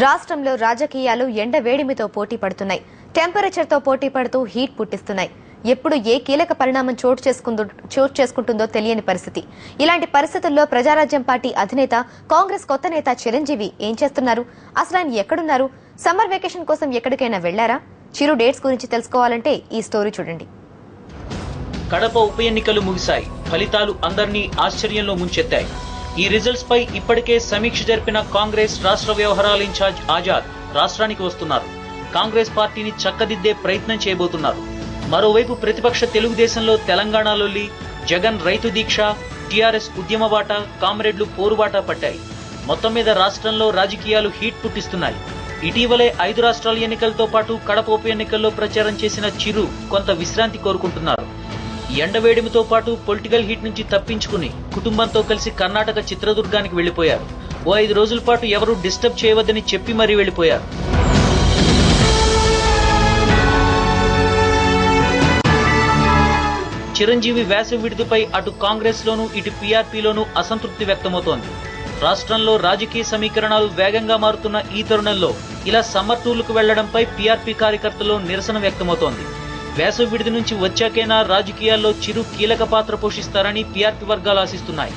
రాష్ట్రంలో రాజకీయాలు ఎండ వేడిమితో పోటీ పడుతున్నాయి. టెంపరేచర్తో పోటీ పడుతూ హీట్ పుట్టిస్తున్నాయి. ఎప్పుడు ఏ కీలక పరిణామం చోటు చేసుకుంటుందో తెలియని పరిస్థితి. ఇలాంటి పరిస్థితుల్లో ప్రజారాజ్యం పార్టీ అధినేత కాంగ్రెస్ కొత్త నేత చిరంజీవి ఏం చేస్తున్నారు? అసలు ఆయన ఎక్కడున్నారు? సమ్మర్ వెకేషన్ కోసం ఎక్కడికైనా వెళ్లారా? చిరు డేట్స్ గురించి తెలుసుకోవాలంటే ఈ స్టోరీ చూడండి. కడప ఉప ఎన్నికలు ముగిశాయి. ఫలితాలు అందరినీ ఆశ్చర్యంలో ముంచెత్తాయి. ఈ రిజల్ట్స్ పై ఇప్పటికే సమీక్ష జరిపిన కాంగ్రెస్ రాష్ట్ర వ్యవహారాల ఇన్ఛార్జ్ ఆజాద్ రాష్ట్రానికి వస్తున్నారు. కాంగ్రెస్ పార్టీని చక్కదిద్దే ప్రయత్నం చేయబోతున్నారు. మరోవైపు ప్రతిపక్ష తెలుగుదేశంలో తెలంగాణలోని జగన్ రైతు దీక్ష, టీఆర్ఎస్ ఉద్యమ బాట, కామ్రేడ్లు పోరుబాట పట్టాయి. మొత్తం మీద రాష్ట్రంలో రాజకీయాలు హీట్ పుట్టిస్తున్నాయి. ఇటీవలే 5 రాష్ట్రాల ఎన్నికలతో పాటు కడప ఉప ఎన్నికల్లో ప్రచారం చేసిన చిరు కొంత విశ్రాంతి కోరుకుంటున్నారు. ఎండవేడిమితో పాటు పొలిటికల్ హీట్ నుంచి తప్పించుకుని కుటుంబంతో కలిసి కర్ణాటక చిత్రదుర్గానికి వెళ్లిపోయారు. ఓ 5 రోజుల పాటు ఎవరూ డిస్టర్బ్ చేయవద్దని చెప్పి మరీ వెళ్లిపోయారు. చిరంజీవి వేసవి విడుదలపై అటు కాంగ్రెస్ లోనూ ఇటు పీఆర్పీలోనూ అసంతృప్తి వ్యక్తమవుతోంది. రాష్ట్రంలో రాజకీయ సమీకరణాలు వేగంగా మారుతున్న ఈ తరుణంలో ఇలా సమ్మర్ టూర్లకు వెళ్లడంపై పీఆర్పీ కార్యకర్తల్లో నిరసన వ్యక్తమవుతోంది. వేసవి విడుదల నుంచి వచ్చాకైనా రాజకీయాల్లో చిరు కీలక పాత్ర పోషిస్తారని పీఆర్పీ వర్గాలు ఆశిస్తున్నాయి.